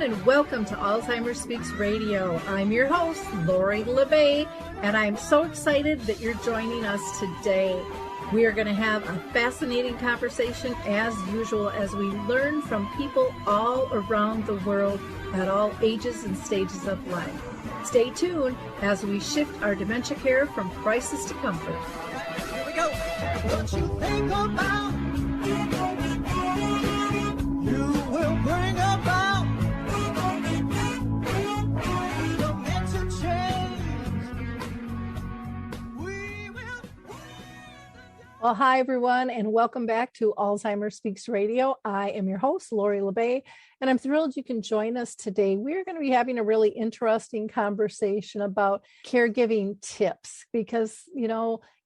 and welcome to Alzheimer Speaks Radio. I'm your host, Lori La Bey, and I'm so excited that you're joining us today. We are going to have a fascinating conversation as usual as we learn from people all around the world at all ages and stages of life. Stay tuned as we shift our dementia care from crisis to comfort. Here we go. What you think about, you will bring about dementia change. We will. Well, hi, everyone, and welcome back to Alzheimer Speaks Radio. I am your host, Lori La Bey, and I'm thrilled you can join us today. We're going to be having a really interesting conversation about caregiving tips because,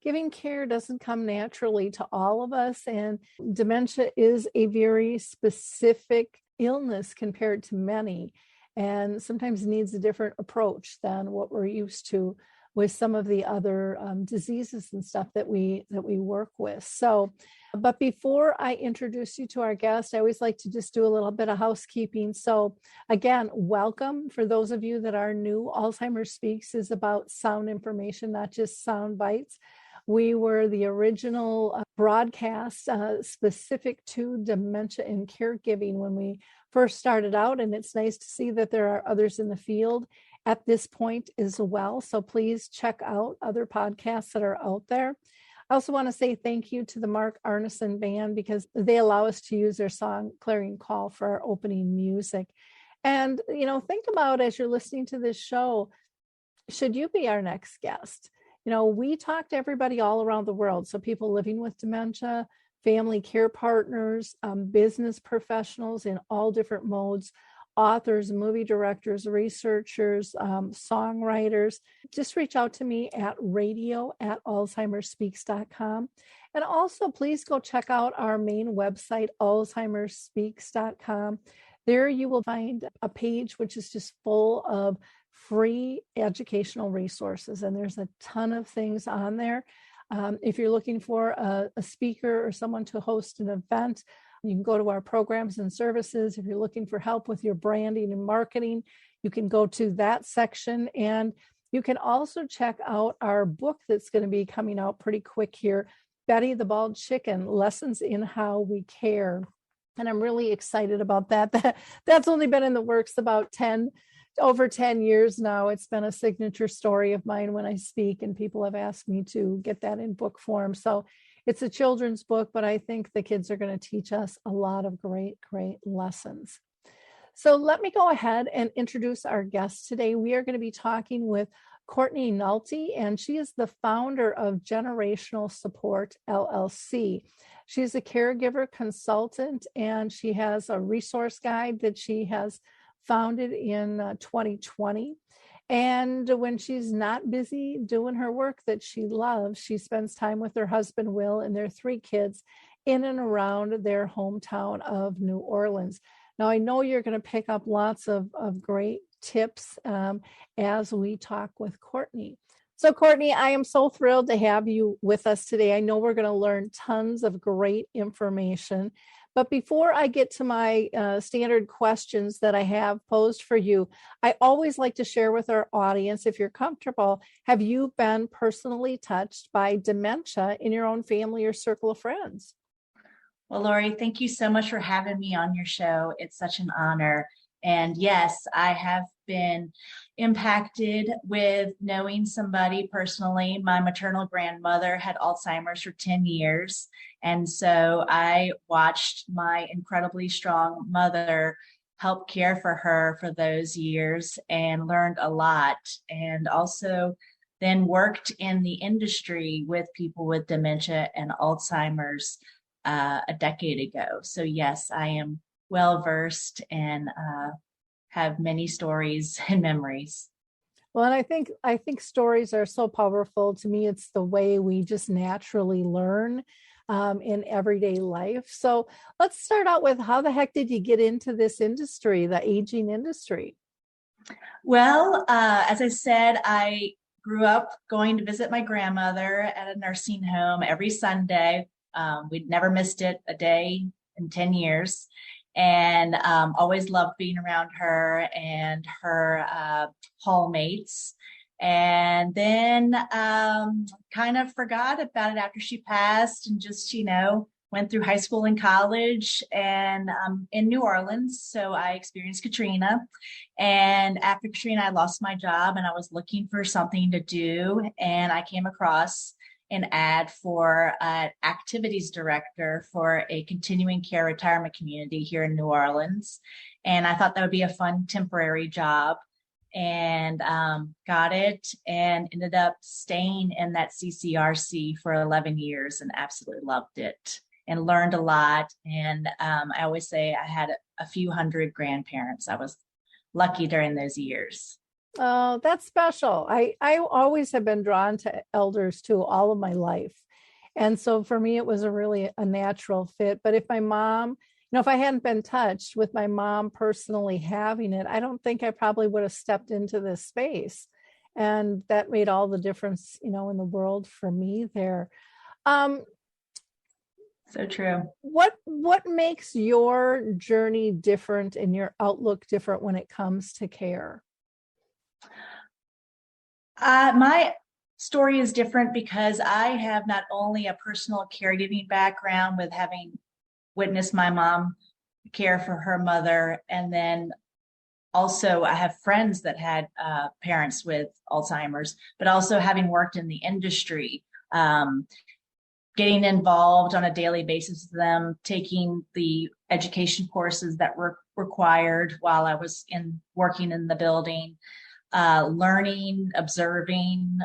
giving care doesn't come naturally to all of us, and dementia is a very specific illness compared to many, and sometimes needs a different approach than what we're used to with some of the other diseases and stuff that we work with. So, but before I introduce you to our guest, I always like to just do a little bit of housekeeping. So again, welcome. For those of you that are new, Alzheimer Speaks is about sound information, not just sound bites. We were the original broadcast specific to dementia and caregiving when we first started out, and it's nice to see that there are others in the field at this point as well. So please check out other podcasts that are out there. I also want to say thank you to the Mark Arneson Band because they allow us to use their song Clarion Call for our opening music. And, think about as you're listening to this show, should you be our next guest? We talk to everybody all around the world. So people living with dementia, family care partners, business professionals in all different modes, authors, movie directors, researchers, songwriters. Just reach out to me at radio@alzheimerspeaks.com. And also, please go check out our main website, alzheimerspeaks.com. There you will find a page which is just full of free educational resources, and there's a ton of things on there. If you're looking for a speaker or someone to host an event, you can go to our programs and services. If you're looking for help with your branding and marketing, you can go to that section. And you can also check out our book that's going to be coming out pretty quick here, Betty the Bald Chicken, Lessons in How We Care. And I'm really excited about that. That's only been in the works about over 10 years now. It's been a signature story of mine when I speak, and people have asked me to get that in book form. So it's a children's book, but I think the kids are going to teach us a lot of great, great lessons. So let me go ahead and introduce our guest today. We are going to be talking with Courtney Nalty, and she is the founder of Generational Support, LLC. She's a caregiver consultant, and she has a resource guide that she has founded in 2020. And when she's not busy doing her work that she loves, she spends time with her husband, Will, and their 3 kids in and around their hometown of New Orleans. Now, I know you're going to pick up lots of great tips as we talk with Courtney. So, Courtney, I am so thrilled to have you with us today. I know we're going to learn tons of great information. But before I get to my standard questions that I have posed for you, I always like to share with our audience, if you're comfortable, have you been personally touched by dementia in your own family or circle of friends? Well, Lori, thank you so much for having me on your show. It's such an honor. And yes, I have been impacted with knowing somebody personally. My maternal grandmother had Alzheimer's for 10 years. And so I watched my incredibly strong mother help care for her for those years and learned a lot. And also then worked in the industry with people with dementia and Alzheimer's a decade ago. So yes, I am well-versed and have many stories and memories. Well, and I think stories are so powerful. To me, it's the way we just naturally learn in everyday life. So let's start out with, how the heck did you get into this industry, the aging industry? Well, as I said, I grew up going to visit my grandmother at a nursing home every Sunday. We'd never missed it a day in 10 years. and always loved being around her and her hallmates. And then kind of forgot about it after she passed, and just, went through high school and college and in New Orleans. So I experienced Katrina. And after Katrina, I lost my job and I was looking for something to do. And I came across an ad for an activities director for a continuing care retirement community here in New Orleans. And I thought that would be a fun temporary job, and got it, and ended up staying in that CCRC for 11 years and absolutely loved it and learned a lot. And I always say I had a few hundred grandparents. I was lucky during those years. Oh, that's special. I always have been drawn to elders too, all of my life. And so for me, it was a natural fit. But if my mom, if I hadn't been touched with my mom personally having it, I don't think I probably would have stepped into this space. And that made all the difference, in the world for me there. So true. What makes your journey different and your outlook different when it comes to care? My story is different because I have not only a personal caregiving background with having witnessed my mom care for her mother, and then also I have friends that had parents with Alzheimer's, but also having worked in the industry, getting involved on a daily basis with them, taking the education courses that were required while I was working in the building, learning, observing,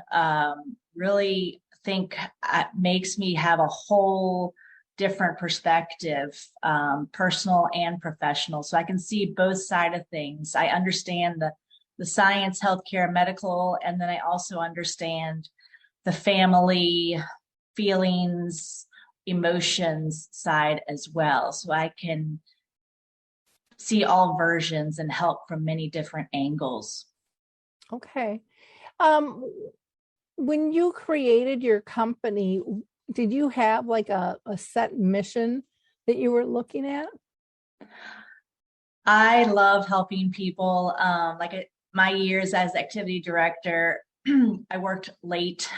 really think makes me have a whole different perspective, personal and professional. So I can see both sides of things. I understand the science, healthcare, medical, and then I also understand the family feelings, emotions side as well. So I can see all versions and help from many different angles. Okay. When you created your company, did you have like a set mission that you were looking at? I love helping people. My years as activity director, I worked late,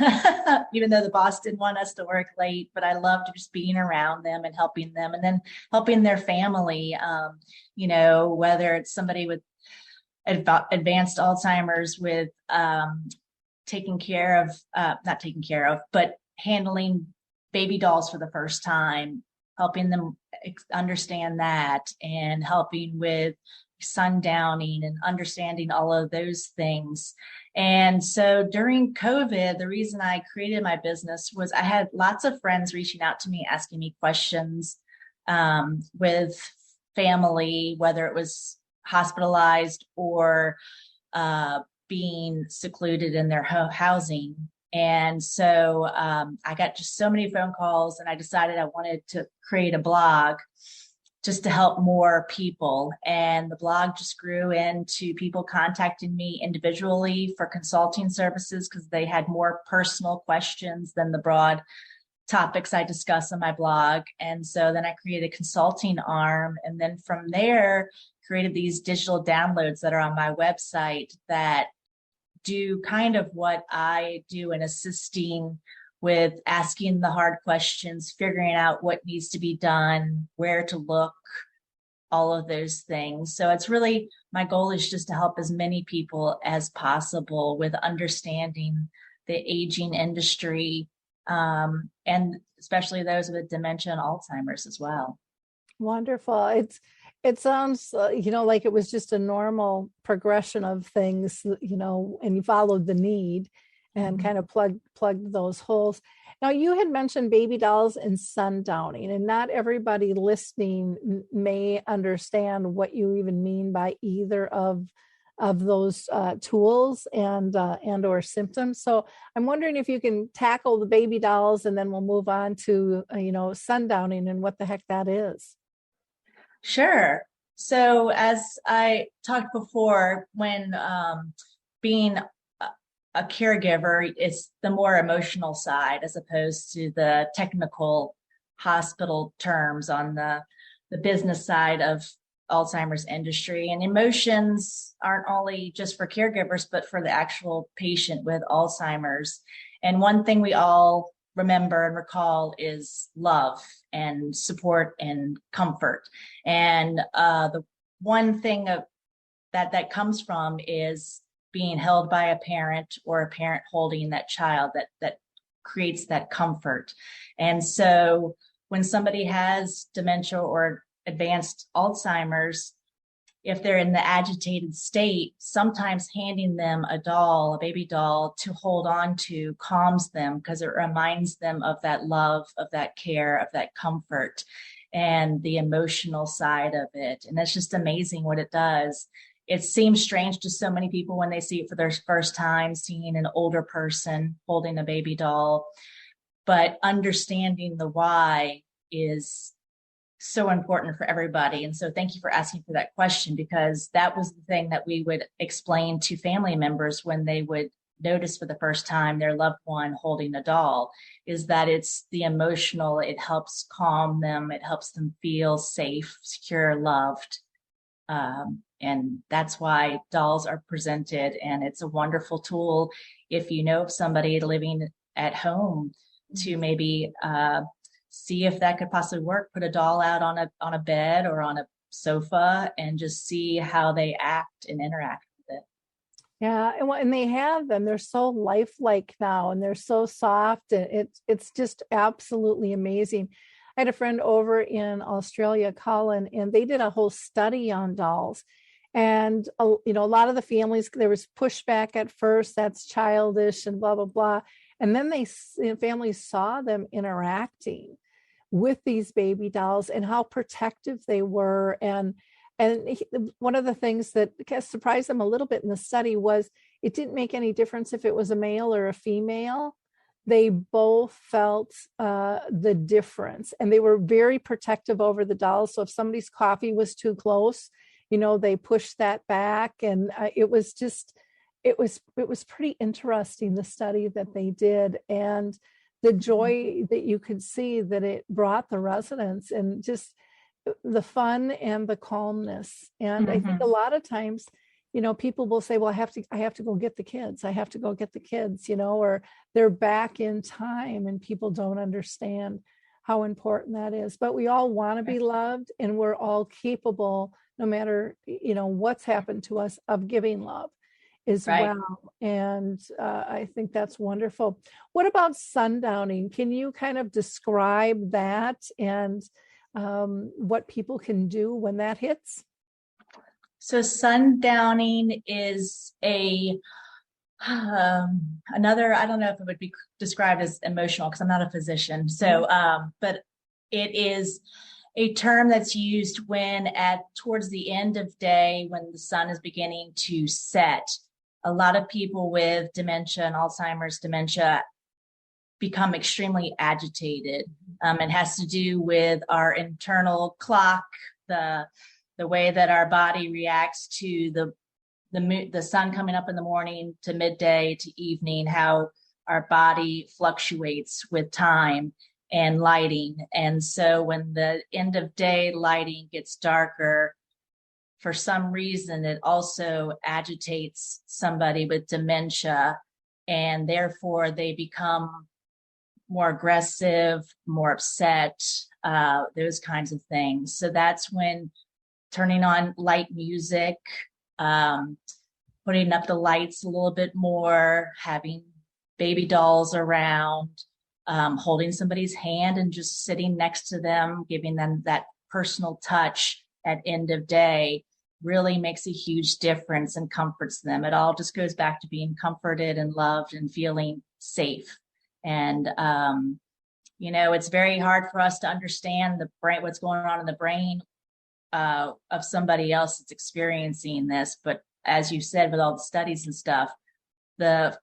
even though the boss didn't want us to work late, but I loved just being around them and helping them, and then helping their family, whether it's somebody with advanced Alzheimer's with but handling baby dolls for the first time, helping them understand that, and helping with sundowning and understanding all of those things. And so during COVID, the reason I created my business was I had lots of friends reaching out to me, asking me questions with family, whether it was hospitalized or being secluded in their housing. And so I got just so many phone calls, and I decided I wanted to create a blog just to help more people. And the blog just grew into people contacting me individually for consulting services because they had more personal questions than the broad topics I discuss on my blog. And so then I created a consulting arm, and then from there created these digital downloads that are on my website that do kind of what I do in assisting with asking the hard questions, figuring out what needs to be done, where to look, all of those things. So it's really, my goal is just to help as many people as possible with understanding the aging industry, and especially those with dementia and Alzheimer's as well. Wonderful. It sounds, like it was just a normal progression of things, and you followed the need and kind of plugged those holes. Now, you had mentioned baby dolls and sundowning, and not everybody listening may understand what you even mean by either of those tools and or symptoms. So I'm wondering if you can tackle the baby dolls, and then we'll move on to sundowning and what the heck that is. Sure. So as I talked before, when being a caregiver, it's the more emotional side as opposed to the technical hospital terms on the business side of Alzheimer's industry. And emotions aren't only just for caregivers, but for the actual patient with Alzheimer's. And one thing we all remember and recall is love and support and comfort. And the one thing that comes from is being held by a parent or a parent holding that child that creates that comfort. And so when somebody has dementia or advanced Alzheimer's, if they're in the agitated state, sometimes handing them a doll, a baby doll to hold on to calms them because it reminds them of that love, of that care, of that comfort and the emotional side of it. And it's just amazing what it does. It seems strange to so many people when they see it for their first time, seeing an older person holding a baby doll, but understanding the why is so important for everybody. And so thank you for asking for that question, because that was the thing that we would explain to family members when they would notice for the first time their loved one holding a doll, is that it's the emotional, it helps calm them, it helps them feel safe, secure, loved. And that's why dolls are presented. And it's a wonderful tool if you know of somebody living at home to maybe see if that could possibly work. Put a doll out on a bed or on a sofa and just see how they act and interact with it. Yeah, and they have them. They're so lifelike now, and they're so soft. And it's just absolutely amazing. I had a friend over in Australia, Colin, and they did a whole study on dolls. And a lot of the families, there was pushback at first. That's childish and blah blah blah. And then families saw them interacting with these baby dolls and how protective they were. And one of the things that surprised them a little bit in the study was it didn't make any difference if it was a male or a female. They both felt the difference, and they were very protective over the dolls. So if somebody's coffee was too close, they pushed that back. And it was pretty interesting, the study that they did, and the joy that you could see that it brought the residents, and just the fun and the calmness. And I think a lot of times, people will say, well, I have to go get the kids. I have to go get the kids, or they're back in time, and people don't understand how important that is. But we all want to be loved, and we're all capable, no matter, what's happened to us, of giving love as well. And I think that's wonderful. What about sundowning? Can you kind of describe that and what people can do when that hits? So sundowning is another, I don't know if it would be described as emotional because I'm not a physician. So, but it is a term that's used when towards the end of day, when the sun is beginning to set. A lot of people with dementia and Alzheimer's dementia become extremely agitated. It has to do with our internal clock, the way that our body reacts to the sun coming up in the morning to midday to evening, how our body fluctuates with time and lighting. And so when the end of day lighting gets darker, for some reason, it also agitates somebody with dementia, and therefore they become more aggressive, more upset, those kinds of things. So that's when turning on light music, putting up the lights a little bit more, having baby dolls around, holding somebody's hand and just sitting next to them, giving them that personal touch at end of day really makes a huge difference and comforts them. It all just goes back to being comforted and loved and feeling safe. And, it's very hard for us to understand what's going on in the brain of somebody else that's experiencing this. But as you said, with all the studies and stuff, the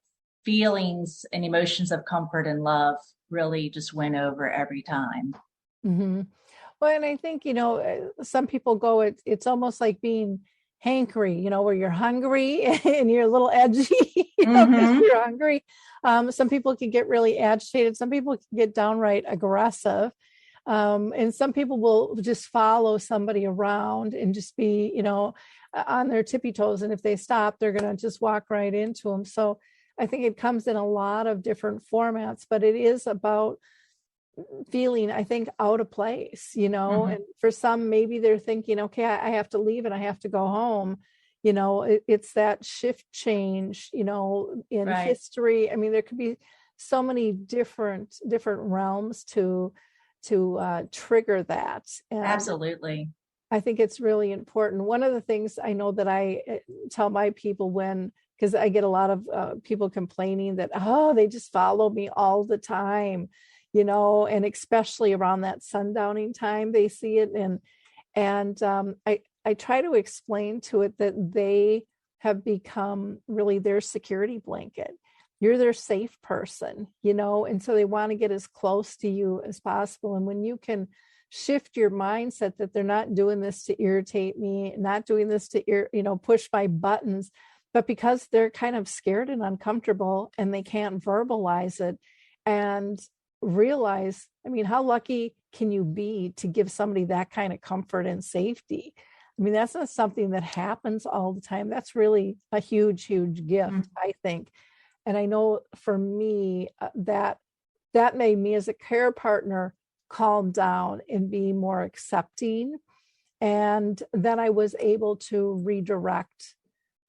feelings and emotions of comfort and love really just win over every time. Mm-hmm. Well, and I think, some people go, it's almost like being hankering, where you're hungry and you're a little edgy, because you're hungry. Some people can get really agitated. Some people can get downright aggressive. And some people will just follow somebody around and just be, on their tippy toes. And if they stop, they're going to just walk right into them. So I think it comes in a lot of different formats, but it is about feeling, I think, out of place, and for some, maybe they're thinking, okay, I have to leave and I have to go home. It's that shift change, in history. I mean, there could be so many different realms to trigger that. And absolutely. I think it's really important. One of the things I know that I tell my people because I get a lot of people complaining that, they just follow me all the time, and especially around that sundowning time, they see it. And I try to explain to it that they have become really their security blanket. You're their safe person, and so they want to get as close to you as possible. And when you can shift your mindset that they're not doing this to irritate me, not doing this to, push my buttons, but because they're kind of scared and uncomfortable and they can't verbalize it and realize, I mean, how lucky can you be to give somebody that kind of comfort and safety? I mean, that's not something that happens all the time. That's really a huge, huge gift, I think. And I know for me, that made me as a care partner calm down and be more accepting. And then I was able to redirect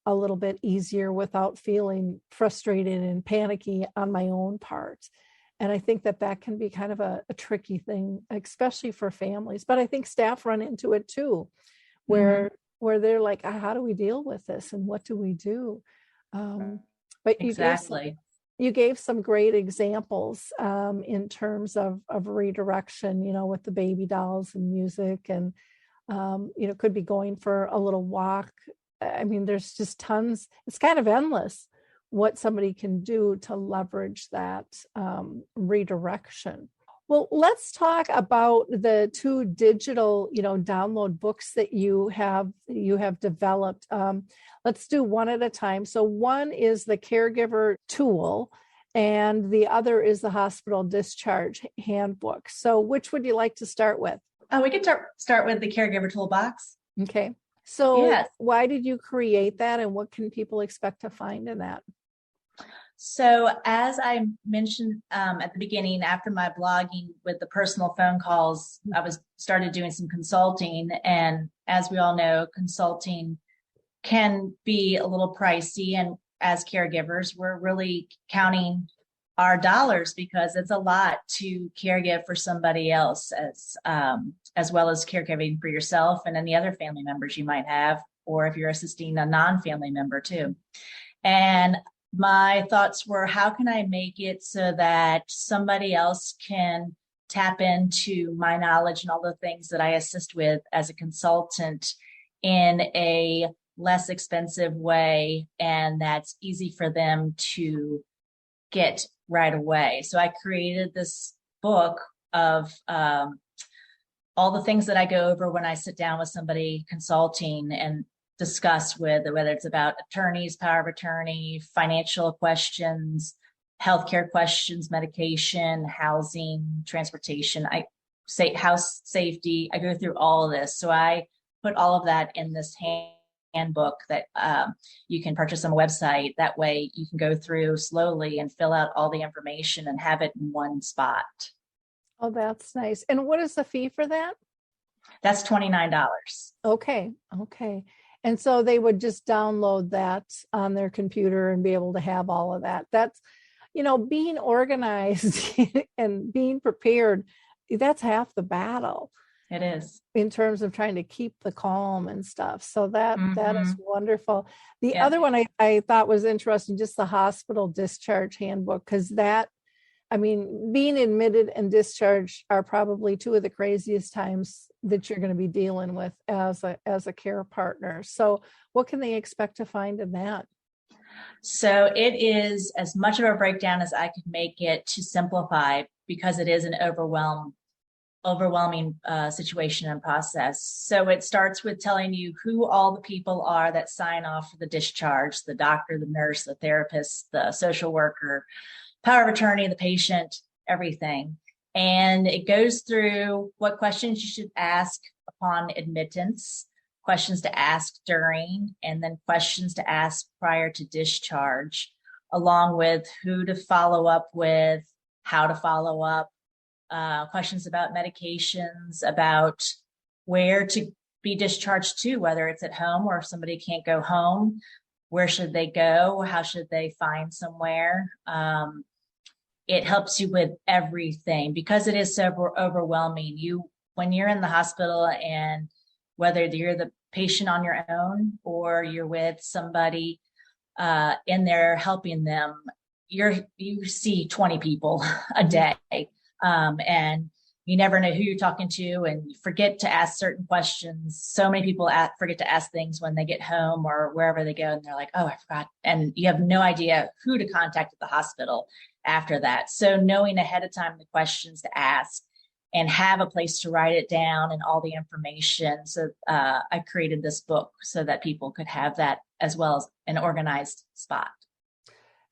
a little bit easier without feeling frustrated and panicky on my own part. And I think that can be kind of a tricky thing, especially for families. But I think staff run into it too, where they're like, how do we deal with this? And what do we do? But you gave some great examples in terms of redirection, with the baby dolls and music and, could be going for a little walk. I mean, there's just tons. It's kind of endless what somebody can do to leverage that redirection. Well, let's talk about the 2 digital, download books that you have developed. Let's do one at a time. So one is the Caregiver Tool, and the other is the Hospital Discharge Handbook. So which would you like to start with? We could start with the Caregiver Tool Box. Okay. So Why did you create that, and what can people expect to find in that? So as I mentioned at the beginning, after my blogging with the personal phone calls, I started doing some consulting. And as we all know, consulting can be a little pricey. And as caregivers, we're really counting our dollars because it's a lot to caregive for somebody else as well as caregiving for yourself and any other family members you might have, or if you're assisting a non-family member too. And my thoughts were, how can I make it so that somebody else can tap into my knowledge and all the things that I assist with as a consultant in a less expensive way, and that's easy for them to get right away. So I created this book of all the things that I go over when I sit down with somebody consulting and discuss with, whether it's about attorneys, power of attorney, financial questions, healthcare questions, medication, housing, transportation, house safety. I go through all of this. So I put all of that in this handbook that you can purchase on a website. That way you can go through slowly and fill out all the information and have it in one spot. Oh, that's nice. And what is the fee for that? That's $29. Okay. And so they would just download that on their computer and be able to have all of that. That's, being organized and being prepared, that's half the battle. It is. In terms of trying to keep the calm and stuff. So that is wonderful. The other one I thought was interesting, just the Hospital Discharge Handbook, because being admitted and discharged are probably 2 of the craziest times that you're going to be dealing with as a care partner. So what can they expect to find in that? So it is as much of a breakdown as I could make it to simplify, because it is an overwhelming situation and process. So it starts with telling you who all the people are that sign off for the discharge: the doctor, the nurse, the therapist, the social worker, power of attorney, the patient, everything. And it goes through what questions you should ask upon admittance, questions to ask during, and then questions to ask prior to discharge, along with who to follow up with, how to follow up, questions about medications, about where to be discharged to, whether it's at home or if somebody can't go home, where should they go? How should they find somewhere? It helps you with everything because it is so overwhelming. When you're in the hospital, and whether you're the patient on your own or you're with somebody in there helping them, you see 20 people a day, and you never know who you're talking to, and you forget to ask certain questions. So many people forget to ask things when they get home or wherever they go, and they're like, oh, I forgot. And you have no idea who to contact at the hospital after that. So knowing ahead of time the questions to ask and have a place to write it down and all the information. So I created this book so that people could have that as well as an organized spot.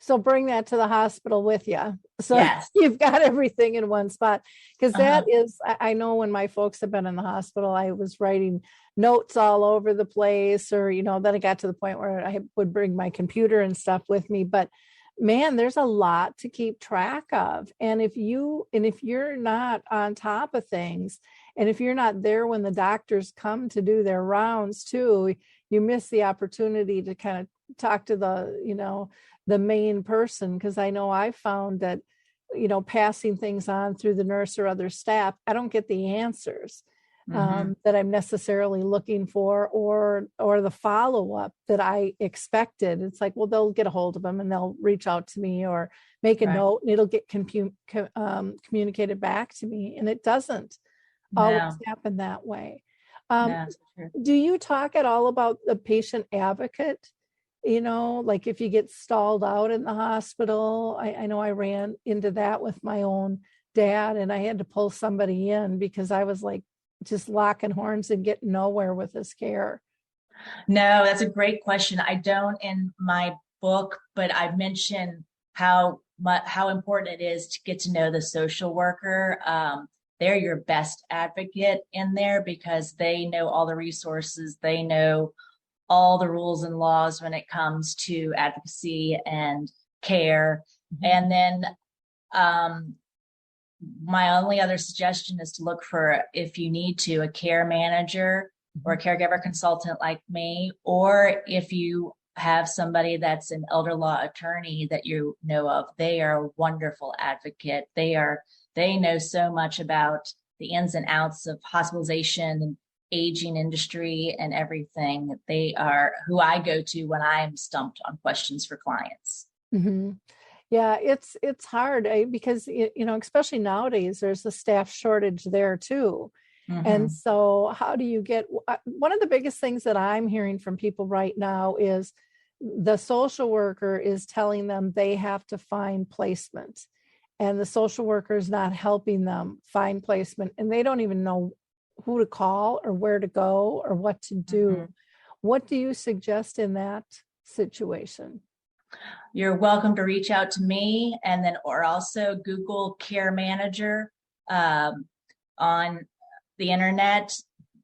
So bring that to the hospital with you. So yes. You've got everything in one spot. Because that is, I know when my folks have been in the hospital, I was writing notes all over the place, or, then it got to the point where I would bring my computer and stuff with me. But man, there's a lot to keep track of. And if you're not on top of things, and if you're not there when the doctors come to do their rounds too, you miss the opportunity to kind of talk to the main person. Because I know I found that, passing things on through the nurse or other staff, I don't get the answers that I'm necessarily looking for, or the follow-up that I expected. It's like, well, they'll get a hold of them and they'll reach out to me or make a note, and it'll get communicated back to me. And it doesn't always happen that way. Do you talk at all about the patient advocate? Like if you get stalled out in the hospital, I know I ran into that with my own dad, and I had to pull somebody in because I was like just locking horns and getting nowhere with his care. No, that's a great question. I don't in my book, but I mentioned how important it is to get to know the social worker. They're your best advocate in there because they know all the resources. They know all the rules and laws when it comes to advocacy and care. And then my only other suggestion is to look for, if you need to, a care manager or a caregiver consultant like me, or if you have somebody that's an elder law attorney that you know of, they are a wonderful advocate. They know so much about the ins and outs of hospitalization and aging industry and everything. They are who I go to when I'm stumped on questions for clients. Mm-hmm. Yeah, it's hard because, especially nowadays, there's a staff shortage there too. And so how do you get, one of the biggest things that I'm hearing from people right now is the social worker is telling them they have to find placement, and the social worker is not helping them find placement, and they don't even know who to call or where to go or what to do. What do you suggest in that situation? You're welcome to reach out to me, or also Google care manager on the internet.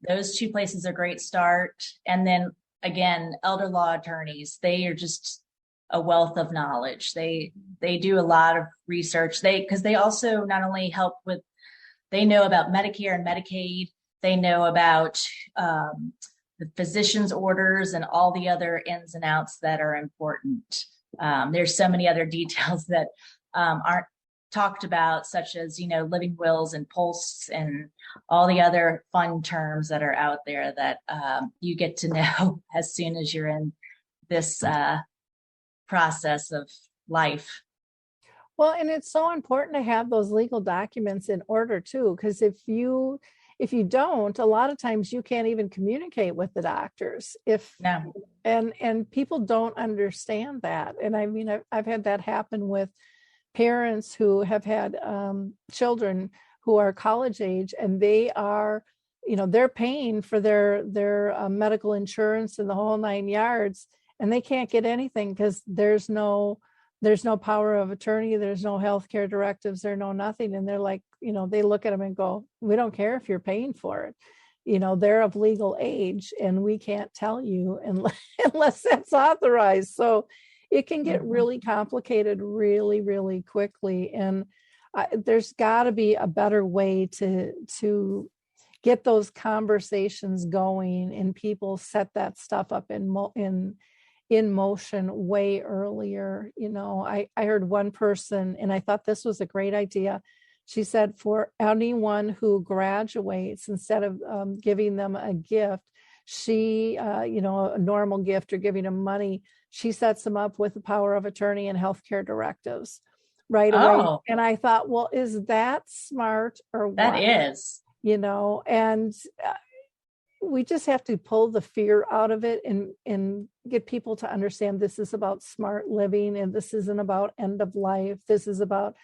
Those two places are a great start. And then again, elder law attorneys, they are just a wealth of knowledge. They do a lot of research. Because they also not only help with, they know about Medicare and Medicaid, they know about the physician's orders and all the other ins and outs that are important. There's so many other details that aren't talked about, such as, living wills and pulse and all the other fun terms that are out there that you get to know as soon as you're in this process of life. Well, and it's so important to have those legal documents in order too, because if you don't, a lot of times you can't even communicate with the doctors. And people don't understand that. And I mean, I've had that happen with parents who have had children who are college age, and they are, they're paying for their medical insurance and the whole 9 yards, and they can't get anything because there's no there's no power of attorney, there's no healthcare directives, there's no nothing. And they're like, they look at them and go, we don't care if you're paying for it. They're of legal age and we can't tell you unless that's authorized. So it can get really complicated really, really quickly. And there's got to be a better way to get those conversations going and people set that stuff up in motion way earlier. I heard one person, and I thought this was a great idea. She said for anyone who graduates, instead of giving them a gift, she, a normal gift or giving them money, she sets them up with the power of attorney and healthcare directives right away. And I thought, well, is that smart or what? That is. And we just have to pull the fear out of it and get people to understand this is about smart living and this isn't about end of life. This is about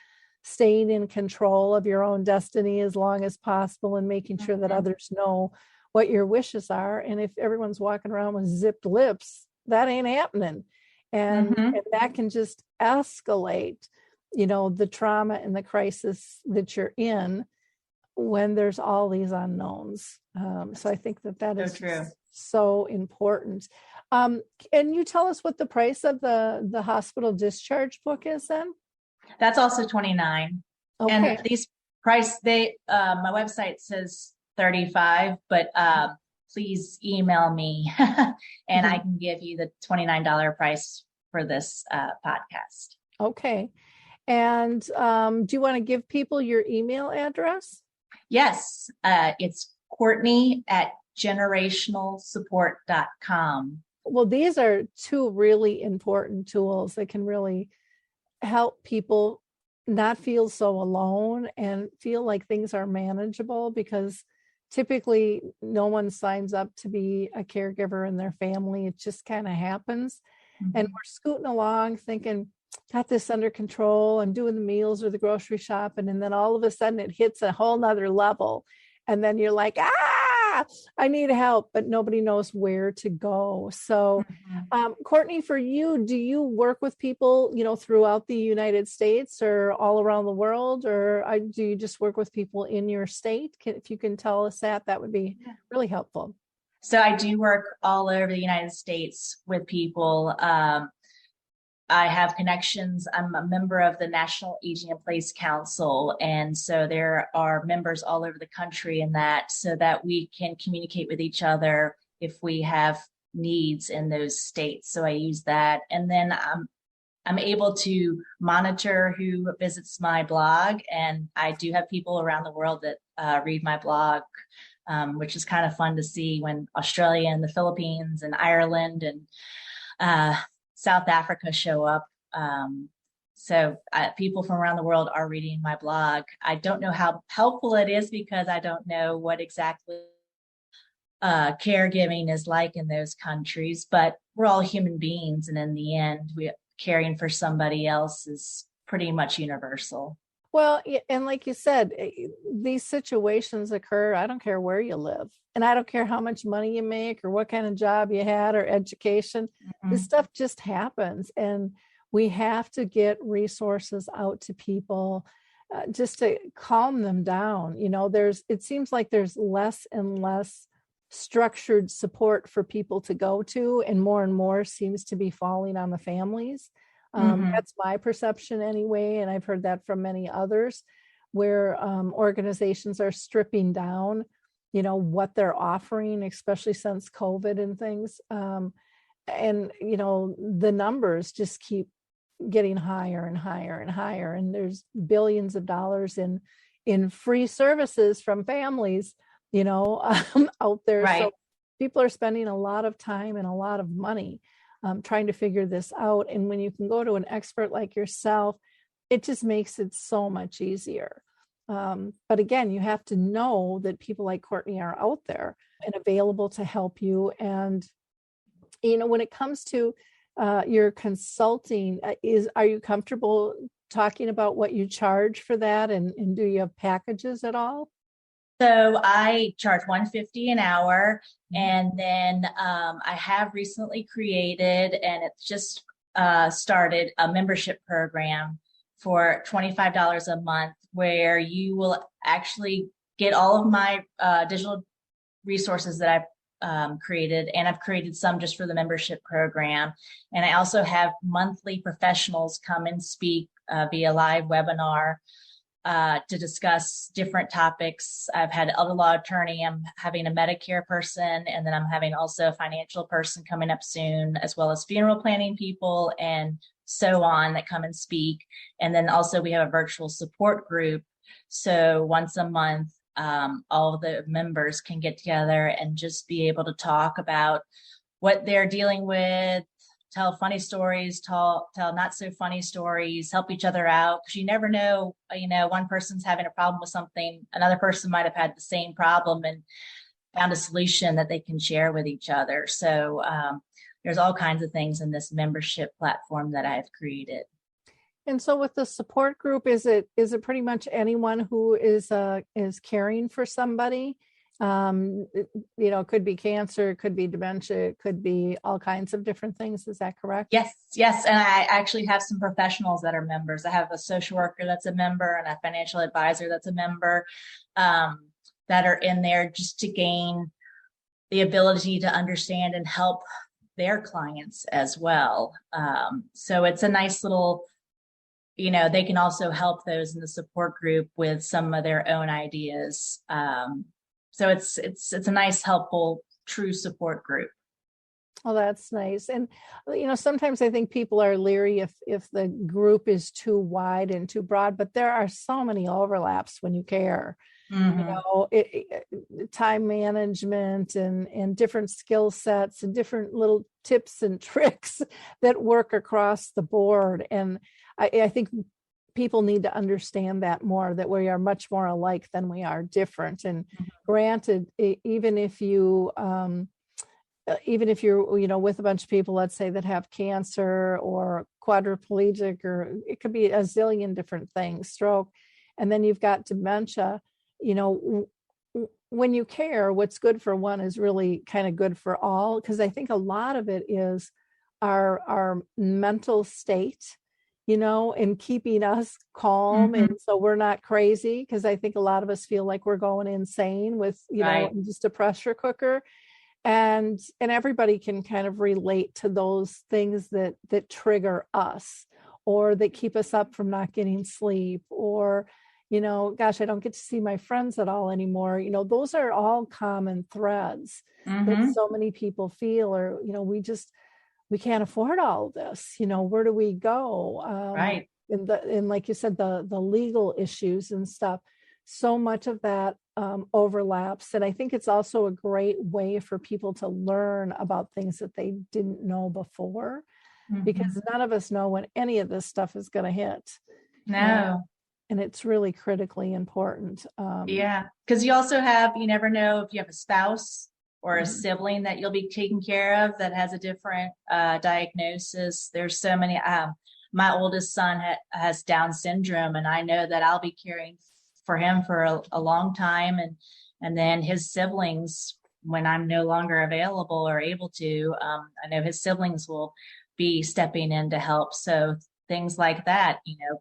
staying in control of your own destiny as long as possible and making sure that others know what your wishes are. And if everyone's walking around with zipped lips, that ain't happening. And that can just escalate, the trauma and the crisis that you're in when there's all these unknowns. So I think that is true. So important. Can you tell us what the price of the hospital discharge book is then? That's also $29. Okay. And these price, my website says $35, but please email me and I can give you the $29 price for this podcast. Okay. And do you want to give people your email address? Yes. It's Courtney at generationalsupport.com. Well, these are two really important tools that can really help people not feel so alone and feel like things are manageable, because typically no one signs up to be a caregiver in their family. It just kind of happens. And we're scooting along thinking, got this under control. I'm doing the meals or the grocery shopping. And then all of a sudden it hits a whole nother level. And then you're like, I need help, but nobody knows where to go. So, Courtney, for you, do you work with people, throughout the United States or all around the world, or do you just work with people in your state? If you can tell us that would be really helpful. So I do work all over the United States with people. I have connections. I'm a member of the National Aging in Place Council. And so there are members all over the country in that, so that we can communicate with each other if we have needs in those states. So I use that. And then I'm able to monitor who visits my blog. And I do have people around the world that read my blog, which is kind of fun to see when Australia and the Philippines and Ireland and South Africa show up. So people from around the world are reading my blog. I don't know how helpful it is because I don't know what exactly caregiving is like in those countries, but we're all human beings. And in the end, caring for somebody else is pretty much universal. Well, and like you said, these situations occur. I don't care where you live, and I don't care how much money you make or what kind of job you had or education. This stuff just happens, and we have to get resources out to people just to calm them down. It seems like there's less and less structured support for people to go to, and more seems to be falling on the families. That's my perception anyway. And I've heard that from many others, where organizations are stripping down, what they're offering, especially since COVID and things. And, the numbers just keep getting higher and higher and higher. And there's billions of dollars in free services from families, out there. Right. So people are spending a lot of time and a lot of money trying to figure this out. And when you can go to an expert like yourself, it just makes it so much easier. But again, you have to know that people like Courtney are out there and available to help you. And, when it comes to your consulting, are you comfortable talking about what you charge for that? And do you have packages at all? So I charge $150 an hour. And then I have recently created, and it's just started a membership program for $25 a month, where you will actually get all of my digital resources that I've created, and I've created some just for the membership program. And I also have monthly professionals come and speak via live webinar to discuss different topics. I've had an elder law attorney, I'm having a Medicare person, and then I'm having also a financial person coming up soon, as well as funeral planning people and so on that come and speak. And then also we have a virtual support group. So once a month, all of the members can get together and just be able to talk about what they're dealing with, tell funny stories, tell not so funny stories, help each other out. Because you never know, one person's having a problem with something, another person might have had the same problem and found a solution that they can share with each other. So there's all kinds of things in this membership platform that I've created. And so with the support group, is it pretty much anyone who is caring for somebody? It could be cancer, it could be dementia, it could be all kinds of different things. Is that correct? Yes. And I actually have some professionals that are members. I have a social worker that's a member and a financial advisor that's a member, that are in there just to gain the ability to understand and help their clients as well. So it's a nice little, they can also help those in the support group with some of their own ideas. So it's a nice, helpful, true support group. Oh, that's nice. And, sometimes I think people are leery if the group is too wide and too broad, but there are so many overlaps when you care. Mm-hmm. Time management and different skill sets and different little tips and tricks that work across the board. And I think people need to understand that more, that we are much more alike than we are different. And granted, even if you're, with a bunch of people, let's say, that have cancer or quadriplegic, or it could be a zillion different things, stroke, and then you've got dementia, when you care, what's good for one is really kind of good for all. Because I think a lot of it is our mental state, and keeping us calm. Mm-hmm. And so we're not crazy, because I think a lot of us feel like we're going insane with, right, just a pressure cooker. And everybody can kind of relate to those things that trigger us, or that keep us up from not getting sleep, or, gosh, I don't get to see my friends at all anymore. Those are all common threads that so many people feel, or, we can't afford all of this. Where do we go? Right. And like you said, the legal issues and stuff, so much of that overlaps. And I think it's also a great way for people to learn about things that they didn't know before, because none of us know when any of this stuff is going to hit. No. And it's really critically important. Because you also have, you never know if you have a spouse or a sibling that you'll be taking care of that has a different diagnosis. There's so many. My oldest son has Down syndrome, and I know that I'll be caring for him for a long time. And then his siblings, when I'm no longer available or able to, I know his siblings will be stepping in to help. So things like that,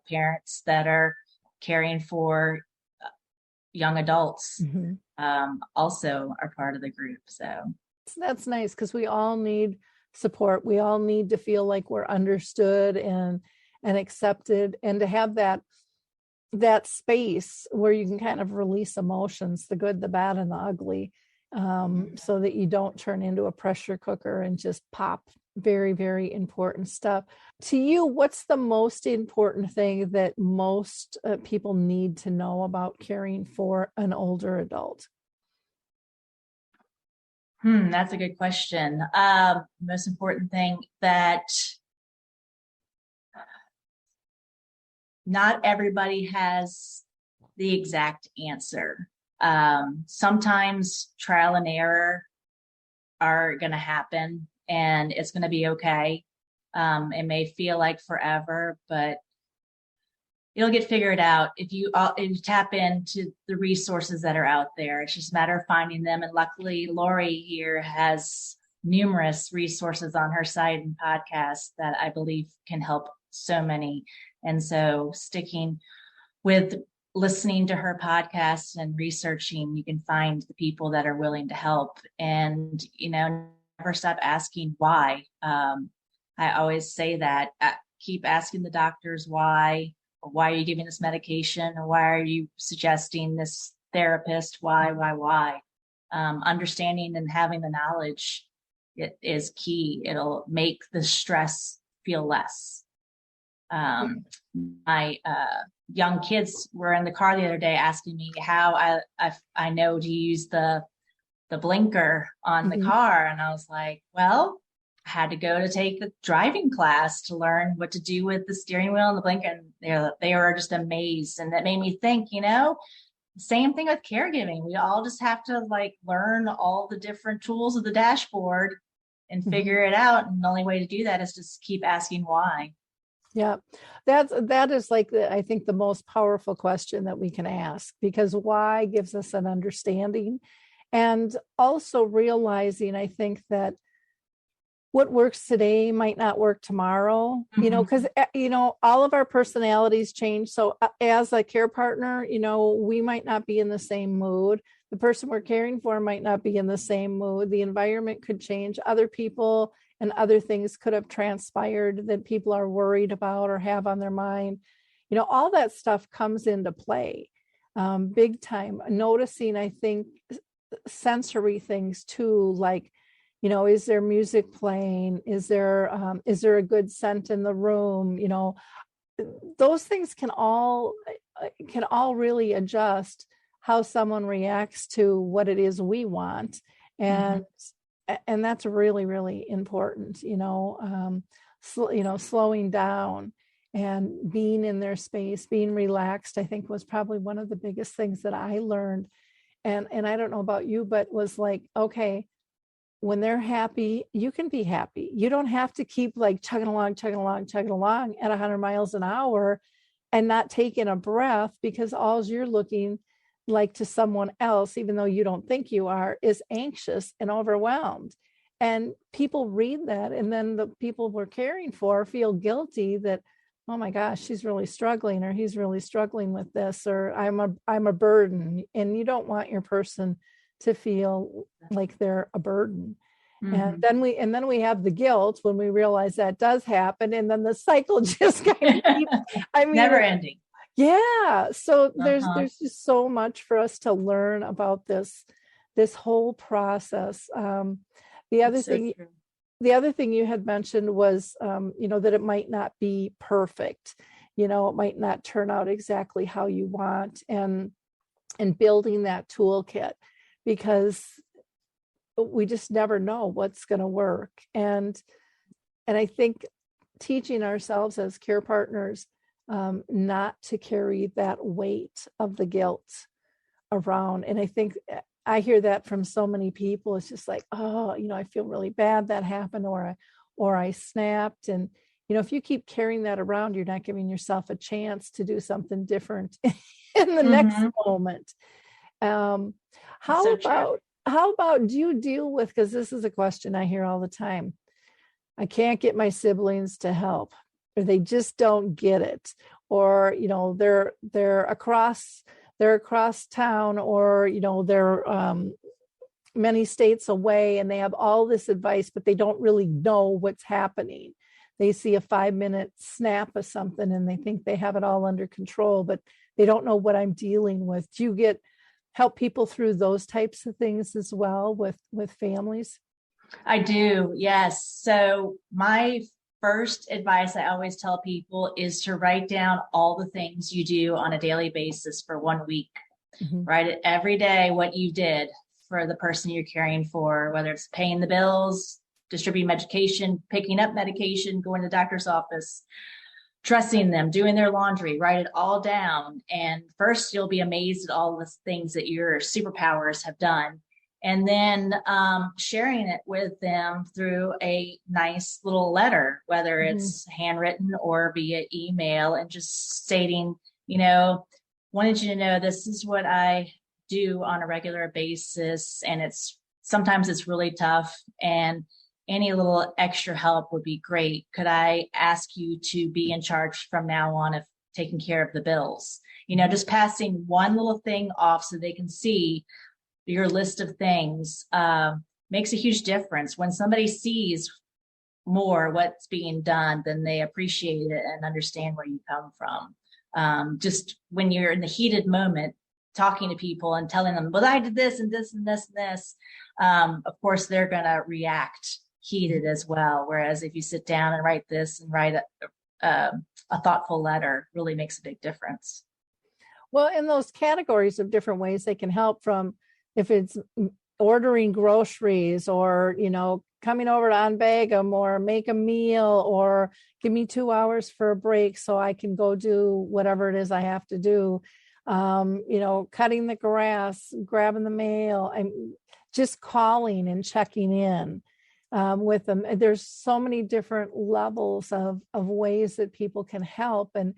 parents that are caring for young adults also are part of the group. So that's nice, because we all need support. We all need to feel like we're understood and accepted, and to have that space where you can kind of release emotions, the good, the bad, and the ugly, so that you don't turn into a pressure cooker and just pop very, very important stuff. To you, what's the most important thing that most people need to know about caring for an older adult? That's a good question. Most important thing, that not everybody has the exact answer. Sometimes trial and error are going to happen, and it's going to be okay. It may feel like forever, but it'll get figured out if you tap into the resources that are out there. It's just a matter of finding them. And luckily, Lori here has numerous resources on her site and podcasts that I believe can help so many. And so sticking with listening to her podcast and researching, you can find the people that are willing to help. And, never stop asking why. I always say that, keep asking the doctors why are you giving this medication? Or why are you suggesting this therapist? Why? Understanding and having the knowledge is key. It'll make the stress feel less. My young kids were in the car the other day asking me how I know to use the blinker on the car. And I was like, well, I had to go to take the driving class to learn what to do with the steering wheel and the blinker. And they were just amazed. And that made me think, same thing with caregiving. We all just have to learn all the different tools of the dashboard and figure it out. And the only way to do that is just keep asking why. Yeah, that is I think the most powerful question that we can ask, because why gives us an understanding, and also realizing, I think, that what works today might not work tomorrow, because, all of our personalities change. So as a care partner, we might not be in the same mood. The person we're caring for might not be in the same mood. The environment could change. Other people and other things could have transpired that people are worried about or have on their mind. All that stuff comes into play big time. Noticing, I think, sensory things too, is there music playing? Is there a good scent in the room? Those things can all really adjust how someone reacts to what it is we want. And and that's really, really important, slowing down and being in their space, being relaxed, I think was probably one of the biggest things that I learned. And I don't know about you, but was okay, when they're happy, you can be happy. You don't have to keep chugging along at 100 miles an hour and not taking a breath, because all you're looking to someone else, even though you don't think you are, is anxious and overwhelmed. And people read that, and then the people we're caring for feel guilty that, oh my gosh, she's really struggling, or he's really struggling with this, or I'm a burden. And you don't want your person to feel like they're a burden. And then we have the guilt when we realize that does happen, and then the cycle just kind of keeps, never ending. Yeah. So there's just so much for us to learn about this whole process. The other thing you had mentioned was, that it might not be perfect. It might not turn out exactly how you want, and building that toolkit, because we just never know what's going to work. And I think teaching ourselves as care partners not to carry that weight of the guilt around. And I think I hear that from so many people. It's just I feel really bad that happened, or I snapped. And, if you keep carrying that around, you're not giving yourself a chance to do something different in the next moment. How about, do you deal with, because this is a question I hear all the time, I can't get my siblings to help, or they just don't get it, or they're across town, or they're many states away, and they have all this advice, but they don't really know what's happening. They see a 5-minute snap of something and they think they have it all under control, but they don't know what I'm dealing with. Do you help people through those types of things as well with families? I do, yes. So my first advice I always tell people is to write down all the things you do on a daily basis for 1 week. Write it every day, what you did for the person you're caring for, whether it's paying the bills, distributing medication, picking up medication, going to the doctor's office, dressing them, doing their laundry. Write it all down. And first, you'll be amazed at all the things that your superpowers have done. And then sharing it with them through a nice little letter, whether it's handwritten or via email, and just stating, wanted you to know this is what I do on a regular basis, and it's sometimes it's really tough, and any little extra help would be great. Could I ask you to be in charge from now on of taking care of the bills? Just passing one little thing off so they can see your list of things makes a huge difference. When somebody sees more what's being done, then they appreciate it and understand where you come from. Just when you're in the heated moment, talking to people and telling them, well, I did this and this and this and this, of course, they're going to react heated as well. Whereas if you sit down and write this and write a thoughtful letter, really makes a big difference. Well, in those categories of different ways they can help, from if it's ordering groceries or, coming over to unbag them or make a meal or give me 2 hours for a break so I can go do whatever it is I have to do. Cutting the grass, grabbing the mail, and just calling and checking in with them. There's so many different levels of ways that people can help. And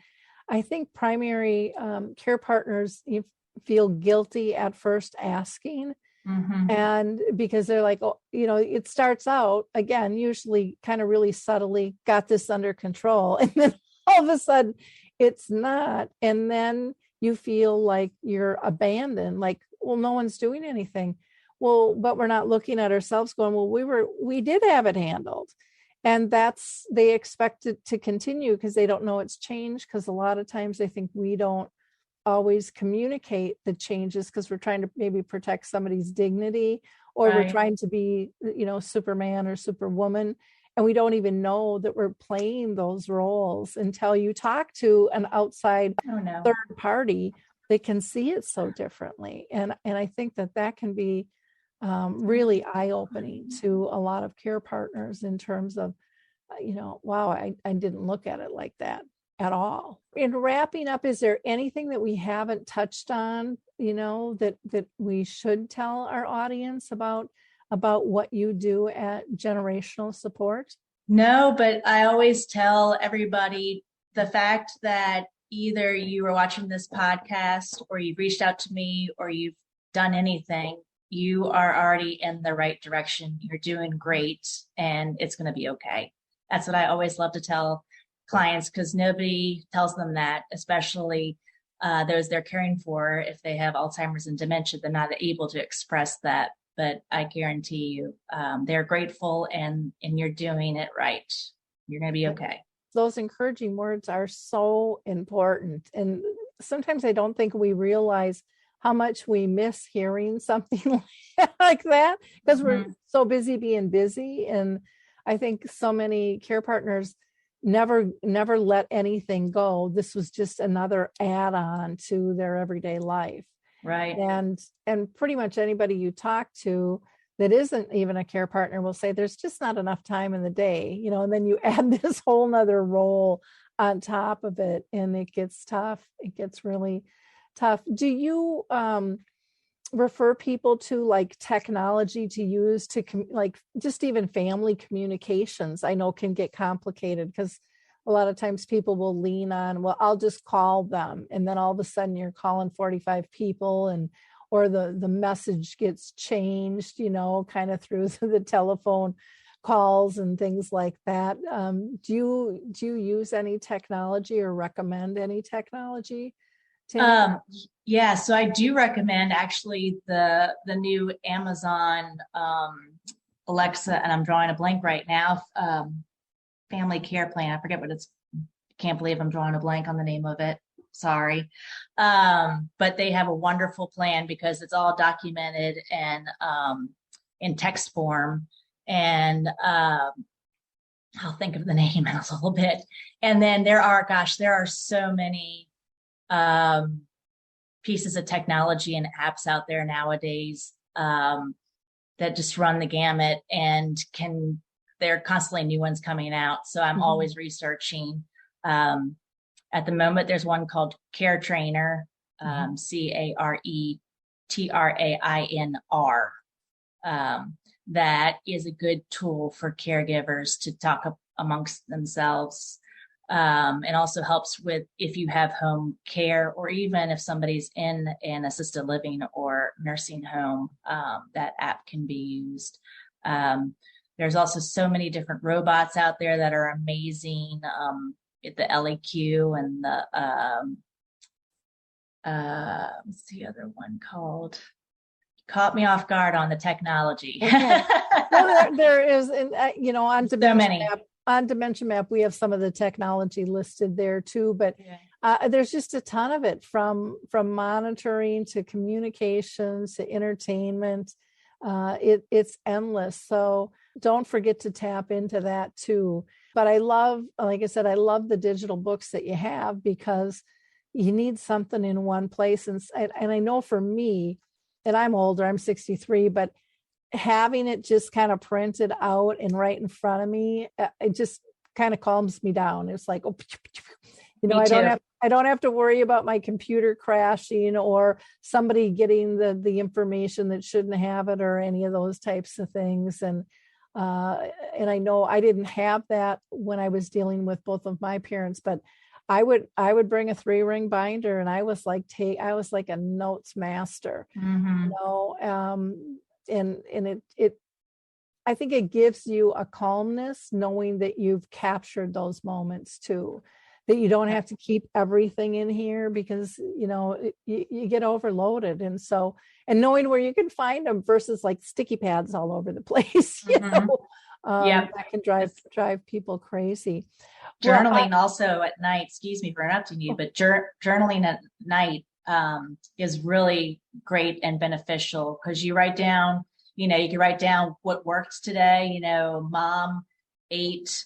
I think primary care partners feel guilty at first asking. Mm-hmm. And because they're like, it starts out, again, usually kind of really subtly, got this under control. And then all of a sudden it's not. And then you feel like you're abandoned, like, well, no one's doing anything. Well, but we're not looking at ourselves going, well, we did have it handled. And they expect it to continue because they don't know it's changed. Because a lot of times they think we don't always communicate the changes because we're trying to maybe protect somebody's dignity, or right. We're trying to be, Superman or Superwoman. And we don't even know that we're playing those roles until you talk to an outside third party that can see it so differently. And I think that can be really eye-opening to a lot of care partners in terms of, wow, I didn't look at it like that at all. In wrapping up, is there anything that we haven't touched on, that we should tell our audience about what you do at Generational Support? No, but I always tell everybody the fact that either you are watching this podcast or you've reached out to me or you've done anything, you are already in the right direction. You're doing great and it's going to be okay. That's what I always love to tell clients, because nobody tells them that, especially those they're caring for. If they have Alzheimer's and dementia, they're not able to express that. But I guarantee you, they're grateful and you're doing it right. You're going to be okay. Those encouraging words are so important. And sometimes I don't think we realize how much we miss hearing something like that because we're so busy being busy. And I think so many care partners never let anything go. This was just another add-on to their everyday life. Right. And pretty much anybody you talk to that isn't even a care partner will say there's just not enough time in the day, and then you add this whole nother role on top of it and it gets tough. It gets really tough. Do you refer people to like technology to use to just even family communications? I know can get complicated because a lot of times people will lean on, well, I'll just call them. And then all of a sudden you're calling 45 people or the message gets changed, kind of through the telephone calls and things like that. Do you use any technology or recommend any technology? Yeah, so I do recommend actually the new Amazon Alexa, and I'm drawing a blank right now, family care plan. I forget what it's, can't believe I'm drawing a blank on the name of it. Sorry. But they have a wonderful plan because it's all documented and in text form. And I'll think of the name in a little bit. And then there are so many pieces of technology and apps out there nowadays that just run the gamut and there are constantly new ones coming out. So I'm always researching. At the moment, there's one called Care Trainer, CareTrainer. That is a good tool for caregivers to talk amongst themselves and also helps with if you have home care, or even if somebody's in an assisted living or nursing home, that app can be used. There's also so many different robots out there that are amazing. The LEQ and what's the other one called? Caught me off guard on the technology. Okay. Well, there is, on So Dementia many. Map, we have some of the technology listed there too, but there's just a ton of it, from monitoring to communications to entertainment. It's endless. So don't forget to tap into that too. But like I said, I love the digital books that you have, because you need something in one place. And I know for me, and I'm older, I'm 63, but having it just kind of printed out and right in front of me, it just kind of calms me down. It's like, I don't have to worry about my computer crashing or somebody getting the information that shouldn't have it, or any of those types of things. And I know I didn't have that when I was dealing with both of my parents, but I would bring a 3-ring binder, and I was like a notes master, Mm-hmm. And I think it gives you a calmness knowing that you've captured those moments too, that you don't have to keep everything in here, because you get overloaded. And knowing where you can find them versus like sticky pads all over the place, that can drive people crazy. Journaling also at night, excuse me for interrupting you, but journaling at night is really great and beneficial, because you write down, you can write down what worked today. Mom ate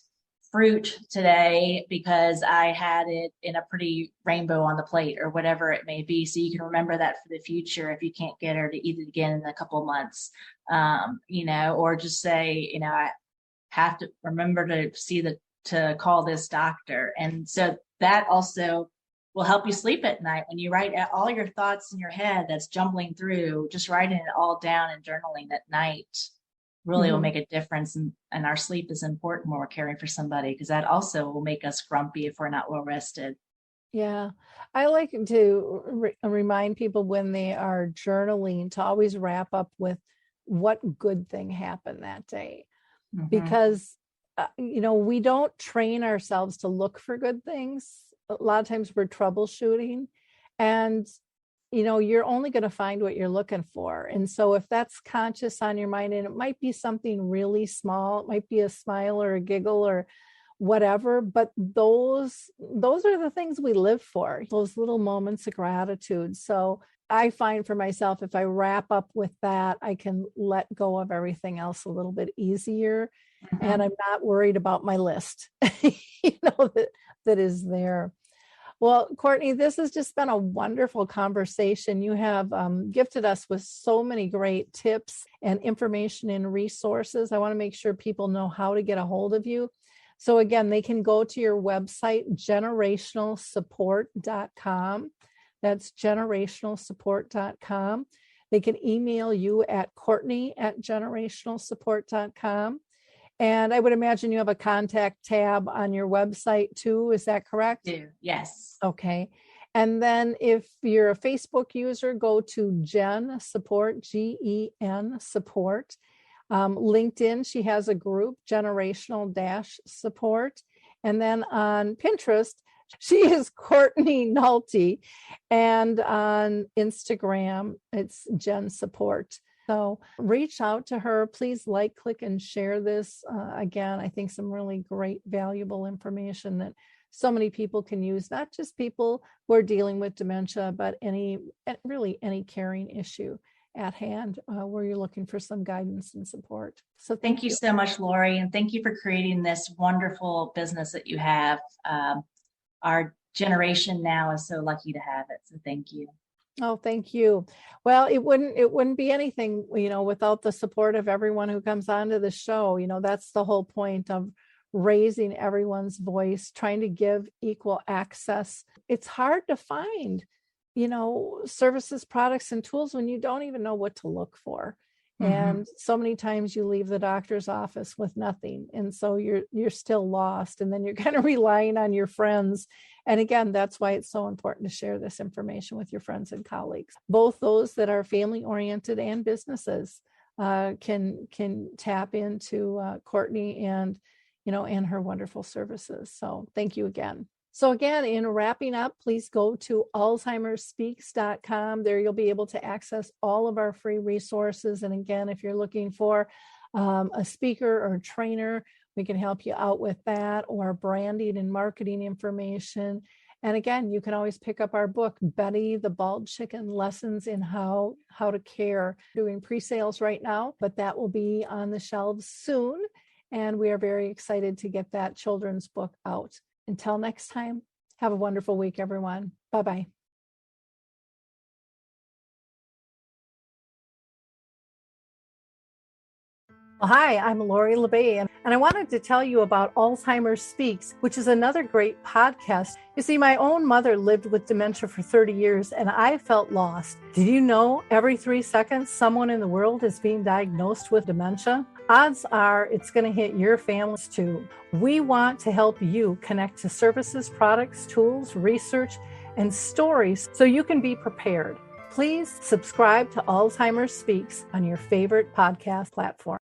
fruit today because I had it in a pretty rainbow on the plate, or whatever it may be. So you can remember that for the future if you can't get her to eat it again in a couple of months, or just say, I have to remember to call this doctor. And so that also will help you sleep at night. When you write all your thoughts in your head that's jumbling through, just writing it all down and journaling at night really will make a difference. And our sleep is important when we're caring for somebody, because that also will make us grumpy if we're not well rested. Yeah. I like to remind people when they are journaling to always wrap up with what good thing happened that day, because we don't train ourselves to look for good things. A lot of times we're troubleshooting, and you're only going to find what you're looking for. And so if that's conscious on your mind, and it might be something really small, it might be a smile or a giggle or whatever, but those are the things we live for, those little moments of gratitude. So I find for myself, if I wrap up with that, I can let go of everything else a little bit easier. And I'm not worried about my list, that is there. Well, Courtney, this has just been a wonderful conversation. You have gifted us with so many great tips and information and resources. I want to make sure people know how to get a hold of you. So again, they can go to your website, generationalsupport.com. That's generationalsupport.com. They can email you at Courtney@generationalsupport.com. And I would imagine you have a contact tab on your website too. Is that correct? Do. Yes. Okay. And then if you're a Facebook user, go to Gen Support, GEN Support. LinkedIn, she has a group, Generational-Support. And then on Pinterest, she is Courtney Nalty. And on Instagram, it's Gen Support. So reach out to her. Please like, click, and share this. Again, I think some really great, valuable information that so many people can use, not just people who are dealing with dementia, but any caring issue at hand where you're looking for some guidance and support. So thank you so much, Lori. And thank you for creating this wonderful business that you have. Our generation now is so lucky to have it. So thank you. Oh, thank you. Well, it wouldn't be anything, without the support of everyone who comes onto the show. That's the whole point of raising everyone's voice, trying to give equal access. It's hard to find, services, products, and tools when you don't even know what to look for. And so many times you leave the doctor's office with nothing. And so you're still lost. And then you're kind of relying on your friends. And again, that's why it's so important to share this information with your friends and colleagues, both those that are family oriented and businesses can tap into Courtney and her wonderful services. So thank you again. So again, in wrapping up, please go to alzheimerspeaks.com. There you'll be able to access all of our free resources. And again, if you're looking for a speaker or a trainer, we can help you out with that, or branding and marketing information. And again, you can always pick up our book, Betty the Bald Chicken, Lessons in How to Care. Doing pre-sales right now, but that will be on the shelves soon. And we are very excited to get that children's book out. Until next time, have a wonderful week, everyone. Bye-bye. Hi, I'm Lori La Bey, and I wanted to tell you about Alzheimer Speaks, which is another great podcast. You see, my own mother lived with dementia for 30 years, and I felt lost. Did you know every 3 seconds someone in the world is being diagnosed with dementia? Odds are it's going to hit your families too. We want to help you connect to services, products, tools, research, and stories so you can be prepared. Please subscribe to Alzheimer Speaks on your favorite podcast platform.